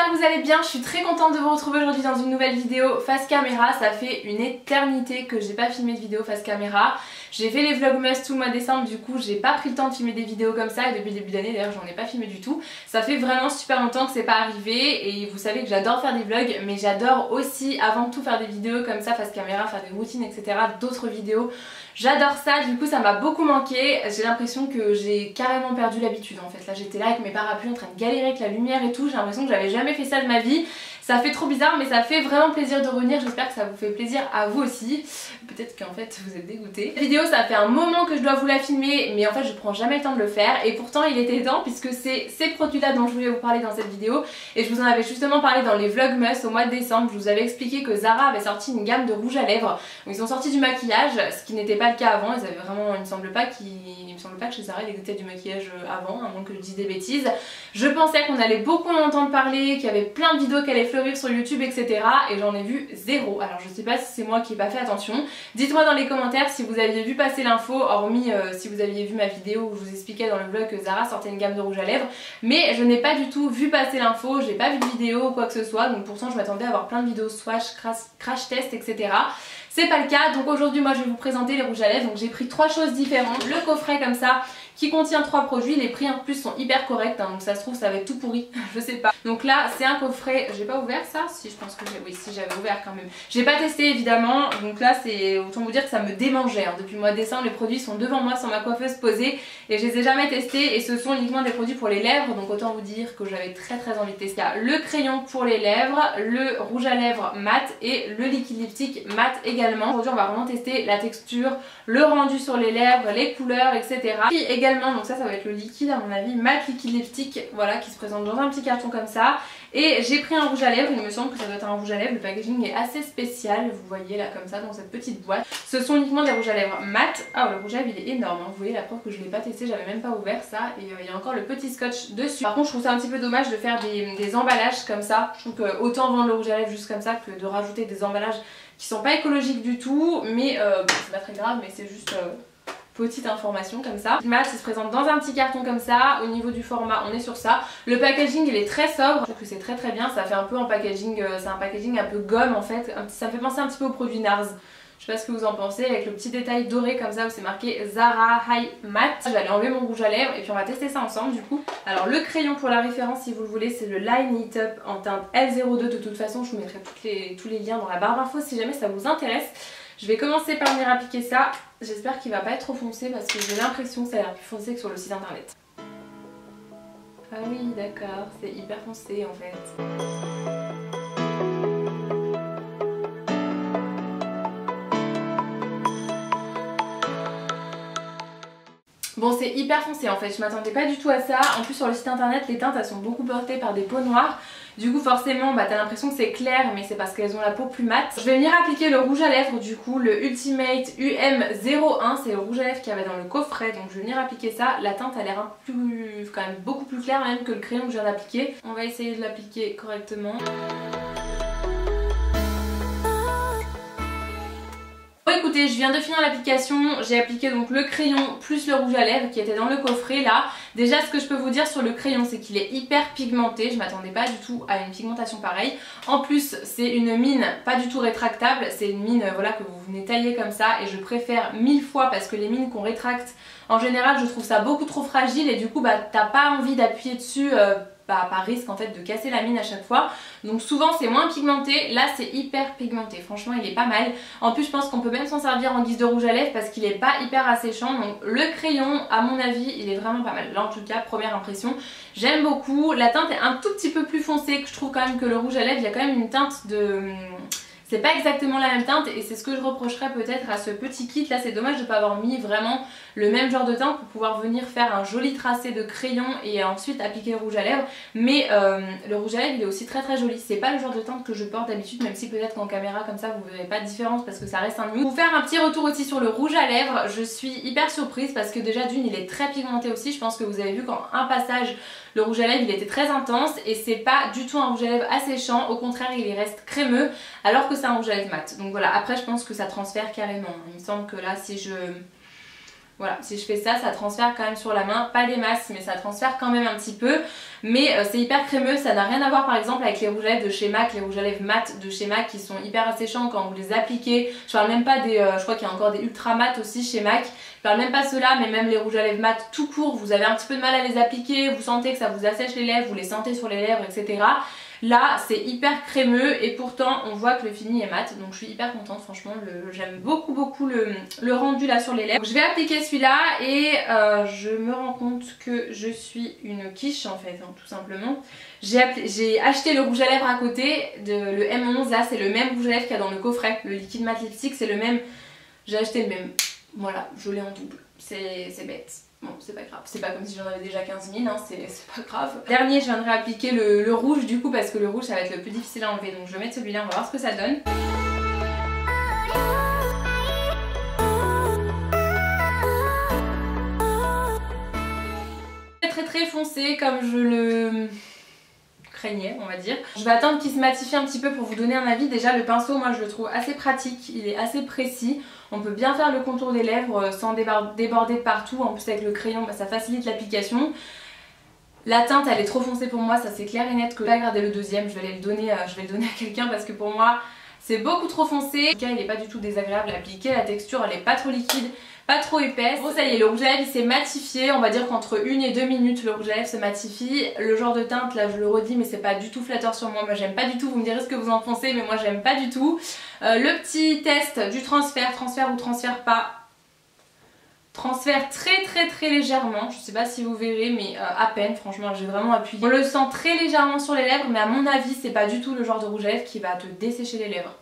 j'espère que vous allez bien, je suis très contente de vous retrouver aujourd'hui dans une nouvelle vidéo face caméra. Ça fait une éternité que j'ai pas filmé de vidéo face caméra. J'ai fait les vlogmas tout le mois de décembre, du coup j'ai pas pris le temps de filmer des vidéos comme ça et depuis le début d'année d'ailleurs j'en ai pas filmé du tout. Ça fait vraiment super longtemps que c'est pas arrivé et vous savez que j'adore faire des vlogs mais j'adore aussi avant tout faire des vidéos comme ça face caméra, faire des routines etc, d'autres vidéos. J'adore ça, du coup ça m'a beaucoup manqué, j'ai l'impression que j'ai carrément perdu l'habitude en fait. Là j'étais là avec mes parapluies en train de galérer avec la lumière et tout, j'ai l'impression que j'avais jamais fait ça de ma vie. Ça fait trop bizarre mais ça fait vraiment plaisir de revenir, j'espère que ça vous fait plaisir à vous aussi. Peut-être qu'en fait vous êtes dégoûtés. Cette vidéo ça fait un moment que je dois vous la filmer mais en fait je prends jamais le temps de le faire et pourtant il était temps puisque c'est ces produits là dont je voulais vous parler dans cette vidéo et je vous en avais justement parlé dans les vlogmas au mois de décembre. Je vous avais expliqué que Zara avait sorti une gamme de rouge à lèvres où ils ont sorti du maquillage, ce qui n'était pas le cas avant. Ils avaient vraiment, il me semble pas que chez Zara il existait du maquillage avant, à moins que je dise des bêtises. Je pensais qu'on allait beaucoup en entendre parler, qu'il y avait plein de vidéos qui allaient fleurir sur YouTube etc. et j'en ai vu zéro. Alors je sais pas si c'est moi qui ai pas fait attention. Dites-moi dans les commentaires si vous aviez vu passer l'info, hormis si vous aviez vu ma vidéo où je vous expliquais dans le vlog que Zara sortait une gamme de rouge à lèvres. Mais je n'ai pas du tout vu passer l'info, j'ai pas vu de vidéo ou quoi que ce soit. Donc pourtant je m'attendais à avoir plein de vidéos swatch, crash test etc. C'est pas le cas, donc aujourd'hui moi je vais vous présenter les rouges à lèvres. Donc j'ai pris 3 choses différentes, le coffret comme ça qui contient 3 produits, les prix en plus sont hyper corrects hein, donc ça se trouve ça va être tout pourri, je sais pas. Donc là c'est un coffret, j'ai pas ouvert ça, si je pense que j'ai, oui si j'avais ouvert quand même. J'ai pas testé évidemment, donc là c'est, autant vous dire que ça me démangeait hein. Depuis le mois de décembre les produits sont devant moi sur ma coiffeuse posée et je les ai jamais testés et ce sont uniquement des produits pour les lèvres, donc autant vous dire que j'avais très envie de tester. Il y a le crayon pour les lèvres, le rouge à lèvres mat et le liquide lipstick mat également. Aujourd'hui on va vraiment tester la texture, le rendu sur les lèvres, les couleurs etc. Puis également, donc ça va être le liquide à mon avis, mat liquide lipstick, voilà, qui se présente dans un petit carton comme ça. Et j'ai pris un rouge à lèvres, il me semble que ça doit être un rouge à lèvres, le packaging est assez spécial, vous voyez là comme ça dans cette petite boîte. Ce sont uniquement des rouges à lèvres mat. Ah le rouge à lèvres il est énorme, hein. Vous voyez la preuve que je l'ai pas testé, j'avais même pas ouvert ça et il y a encore le petit scotch dessus. Par contre je trouve ça un petit peu dommage de faire des emballages comme ça, je trouve que autant vendre le rouge à lèvres juste comme ça que de rajouter des emballages qui sont pas écologiques du tout, mais bon, c'est pas très grave, mais c'est juste petite information comme ça. Le mat il se présente dans un petit carton comme ça, au niveau du format on est sur ça. Le packaging il est très sobre, je trouve que c'est très bien, ça fait un peu en packaging, c'est un packaging un peu gomme en fait, ça me fait penser un petit peu au produit NARS. Je sais pas ce que vous en pensez, avec le petit détail doré comme ça où c'est marqué Zara High Matte. J'allais enlever mon rouge à lèvres et puis on va tester ça ensemble du coup. Alors le crayon pour la référence si vous le voulez c'est le Line It Up en teinte L02. De toute façon je vous mettrai tous les liens dans la barre d'infos si jamais ça vous intéresse. Je vais commencer par venir appliquer ça. J'espère qu'il va pas être trop foncé parce que j'ai l'impression que ça a l'air plus foncé que sur le site internet. Ah oui d'accord, c'est hyper foncé en fait. Bon c'est hyper foncé en fait, je m'attendais pas du tout à ça. En plus sur le site internet les teintes elles sont beaucoup portées par des peaux noires. Du coup forcément bah, t'as l'impression que c'est clair mais c'est parce qu'elles ont la peau plus mate. Je vais venir appliquer le rouge à lèvres du coup, le Ultimate UM01. C'est le rouge à lèvres qu'il y avait dans le coffret. Donc je vais venir appliquer ça. La teinte a l'air quand même beaucoup plus claire même que le crayon que je viens d'appliquer. On va essayer de l'appliquer correctement. Bon écoutez, je viens de finir l'application, j'ai appliqué donc le crayon plus le rouge à lèvres qui était dans le coffret là. Déjà ce que je peux vous dire sur le crayon c'est qu'il est hyper pigmenté, je m'attendais pas du tout à une pigmentation pareille. En plus c'est une mine pas du tout rétractable, c'est une mine voilà, que vous venez tailler comme ça et je préfère 1000 fois parce que les mines qu'on rétracte en général je trouve ça beaucoup trop fragile et du coup bah t'as pas envie d'appuyer dessus par risque en fait de casser la mine à chaque fois. Donc souvent c'est moins pigmenté, là c'est hyper pigmenté, franchement il est pas mal. En plus je pense qu'on peut même s'en servir en guise de rouge à lèvres parce qu'il est pas hyper asséchant. Donc le crayon à mon avis il est vraiment pas mal. Là en tout cas première impression j'aime beaucoup. La teinte est un tout petit peu plus foncée que je trouve quand même que le rouge à lèvres. Il y a quand même une teinte de... C'est pas exactement la même teinte et c'est ce que je reprocherais peut-être à ce petit kit. Là c'est dommage de ne pas avoir mis vraiment le même genre de teinte pour pouvoir venir faire un joli tracé de crayon et ensuite appliquer le rouge à lèvres. Mais le rouge à lèvres il est aussi très joli. C'est pas le genre de teinte que je porte d'habitude, même si peut-être qu'en caméra comme ça vous verrez pas de différence parce que ça reste un nude. Pour vous faire un petit retour aussi sur le rouge à lèvres, je suis hyper surprise parce que déjà d'une il est très pigmenté aussi. Je pense que vous avez vu qu'en un passage le rouge à lèvres il était très intense et c'est pas du tout un rouge à lèvres asséchant, au contraire il y reste crémeux alors que c'est un rouge à lèvres mat. Donc voilà, après je pense que ça transfère carrément. Il me semble que là si je fais ça, ça transfère quand même sur la main, pas des masses mais ça transfère quand même un petit peu. mais c'est hyper crémeux. Ça n'a rien à voir par exemple avec les rouges à lèvres de chez MAC, les rouges à lèvres mat de chez MAC qui sont hyper asséchants quand vous les appliquez. Je parle même pas des, je crois qu'il y a encore des ultra mat aussi chez MAC. Je parle même pas de ceux-là, mais même les rouges à lèvres mat tout court, vous avez un petit peu de mal à les appliquer, vous sentez que ça vous assèche les lèvres, vous les sentez sur les lèvres, etc. Là c'est hyper crémeux et pourtant on voit que le fini est mat, donc je suis hyper contente franchement, j'aime beaucoup le rendu là sur les lèvres. Donc, je vais appliquer celui-là et je me rends compte que je suis une quiche en fait, hein, tout simplement. J'ai acheté le rouge à lèvres à côté, le M11, là c'est le même rouge à lèvres qu'il y a dans le coffret, le liquide matte lipstick c'est le même, j'ai acheté le même, voilà, je l'ai en double, c'est bête. Bon, c'est pas grave, c'est pas comme si j'en avais déjà 15 000, hein, c'est pas grave. Dernier, je viendrai appliquer le rouge du coup parce que le rouge ça va être le plus difficile à enlever, donc je vais mettre celui-là, on va voir ce que ça donne. Très foncé comme je le craignais, on va dire. Je vais attendre qu'il se matifie un petit peu pour vous donner un avis. Déjà le pinceau, moi je le trouve assez pratique, il est assez précis. On peut bien faire le contour des lèvres sans déborder de partout. En plus avec le crayon, bah, ça facilite l'application. La teinte elle est trop foncée pour moi, ça c'est clair et net que je vais pas garder le deuxième, je vais le donner à quelqu'un parce que pour moi c'est beaucoup trop foncé. En tout cas il est pas du tout désagréable à appliquer, la texture elle est pas trop liquide, pas trop épaisse. Bon ça y est, le rouge à lèvres il s'est matifié, on va dire qu'entre 1 et 2 minutes le rouge à lèvres se matifie. Le genre de teinte là je le redis mais c'est pas du tout flatteur sur moi, moi j'aime pas du tout, vous me direz ce que vous en pensez mais moi j'aime pas du tout. Le petit test du transfert ou transfert pas. Transfert très légèrement, je sais pas si vous verrez mais à peine, franchement j'ai vraiment appuyé. On le sent très légèrement sur les lèvres mais à mon avis c'est pas du tout le genre de rouge à lèvres qui va te dessécher les lèvres.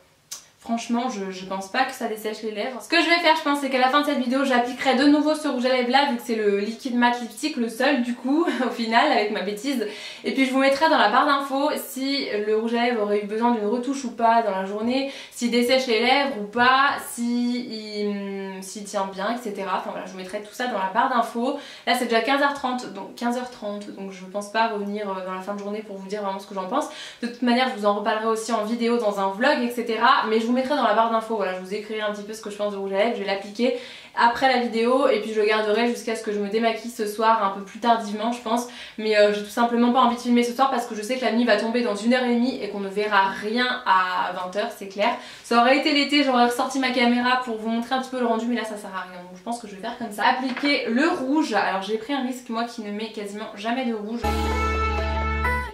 Franchement je pense pas que ça dessèche les lèvres. Ce que je vais faire je pense c'est qu'à la fin de cette vidéo j'appliquerai de nouveau ce rouge à lèvres là vu que c'est le liquide matte lipstick, le seul du coup au final avec ma bêtise. Et puis je vous mettrai dans la barre d'infos si le rouge à lèvres aurait eu besoin d'une retouche ou pas dans la journée, s'il dessèche les lèvres ou pas, s'il tient bien, etc. Enfin voilà, je vous mettrai tout ça dans la barre d'infos. Là c'est déjà 15h30 donc je pense pas revenir dans la fin de journée pour vous dire vraiment ce que j'en pense. De toute manière je vous en reparlerai aussi en vidéo dans un vlog, etc. Mais je vous mettrai dans la barre d'infos, voilà, je vous écrirai un petit peu ce que je pense de rouge à lèvres, je vais l'appliquer après la vidéo et puis je le garderai jusqu'à ce que je me démaquille ce soir, un peu plus tardivement je pense. Mais j'ai tout simplement pas envie de filmer ce soir parce que je sais que la nuit va tomber dans 1h30 et qu'on ne verra rien à 20h, c'est clair. Ça aurait été l'été, j'aurais ressorti ma caméra pour vous montrer un petit peu le rendu mais là ça sert à rien, donc je pense que je vais faire comme ça. Appliquer le rouge, alors j'ai pris un risque moi qui ne mets quasiment jamais de rouge.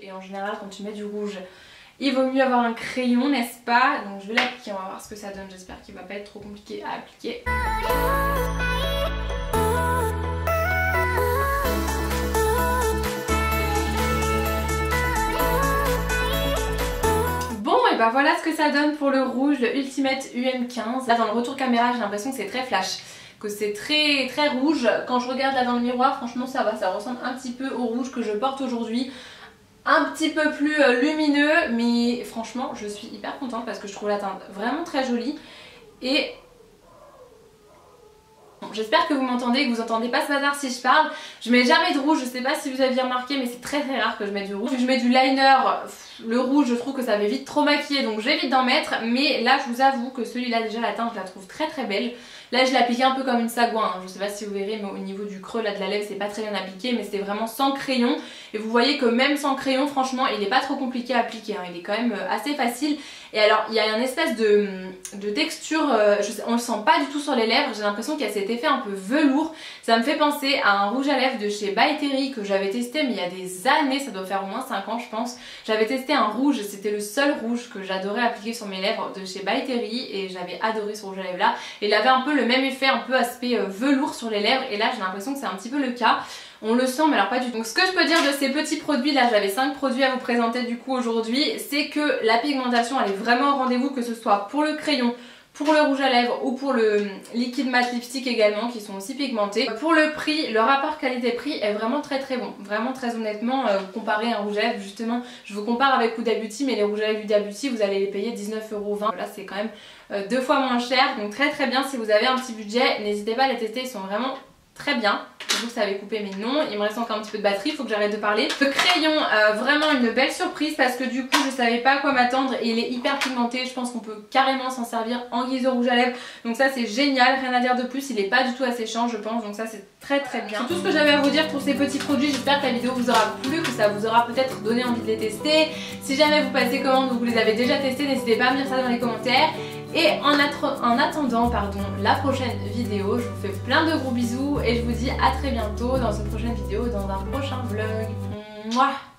Et en général quand tu mets du rouge il vaut mieux avoir un crayon, n'est-ce pas? Donc je vais l'appliquer, on va voir ce que ça donne, j'espère qu'il va pas être trop compliqué à appliquer. Bon et bah voilà ce que ça donne pour le rouge, le Ultimate UM15. Là dans le retour caméra j'ai l'impression que c'est très flash, que c'est très rouge. Quand je regarde là dans le miroir franchement ça va, ça ressemble un petit peu au rouge que je porte aujourd'hui. Un petit peu plus lumineux mais franchement je suis hyper contente parce que je trouve la teinte vraiment très jolie et j'espère que vous m'entendez, que vous entendez pas ce bazar si je parle. Je mets jamais de rouge, je sais pas si vous aviez remarqué mais c'est très rare que je mette du rouge. Je mets du liner, le rouge je trouve que ça va vite trop maquiller donc j'évite d'en mettre, mais là je vous avoue que celui-là déjà la teinte je la trouve très belle. Là je l'ai appliqué un peu comme une sagouin, hein. Je sais pas si vous verrez mais au niveau du creux là de la lèvre c'est pas très bien appliqué mais c'était vraiment sans crayon. Et vous voyez que même sans crayon franchement il est pas trop compliqué à appliquer, hein. Il est quand même assez facile. Et alors il y a une espèce de texture, on le sent pas du tout sur les lèvres, j'ai l'impression qu'il y a cet effet un peu velours. Ça me fait penser à un rouge à lèvres de chez By Terry que j'avais testé mais il y a des années, ça doit faire au moins 5 ans je pense. J'avais testé un rouge, c'était le seul rouge que j'adorais appliquer sur mes lèvres de chez By Terry et j'avais adoré ce rouge à lèvres là. Et il avait un peu le même effet, un peu aspect velours sur les lèvres et là j'ai l'impression que c'est un petit peu le cas. On le sent mais alors pas du tout. Donc ce que je peux dire de ces petits produits là, j'avais 5 produits à vous présenter du coup aujourd'hui, c'est que la pigmentation elle est vraiment au rendez-vous, que ce soit pour le crayon, pour le rouge à lèvres ou pour le liquide matte lipstick également qui sont aussi pigmentés. Pour le prix, le rapport qualité-prix est vraiment très bon. Vraiment très honnêtement, comparé à un rouge à lèvres justement, je vous compare avec Huda Beauty mais les rouges à lèvres Huda Beauty vous allez les payer 19,20 €. Là c'est quand même 2 fois moins cher, donc très bien si vous avez un petit budget, n'hésitez pas à les tester, ils sont vraiment très bien. Je trouve que ça avait coupé mais non, il me reste encore un petit peu de batterie, il faut que j'arrête de parler. Ce crayon, vraiment une belle surprise parce que du coup je savais pas à quoi m'attendre et il est hyper pigmenté, je pense qu'on peut carrément s'en servir en guise de rouge à lèvres. Donc ça c'est génial, rien à dire de plus, il est pas du tout asséchant je pense, donc ça c'est très bien. C'est tout ce que j'avais à vous dire pour ces petits produits, j'espère que la vidéo vous aura plu, que ça vous aura peut-être donné envie de les tester. Si jamais vous passez commande ou vous les avez déjà testés, n'hésitez pas à me dire ça dans les commentaires. Et en attendant la prochaine vidéo, je vous fais plein de gros bisous et je vous dis à très bientôt dans une prochaine vidéo, dans un prochain vlog. Mouah.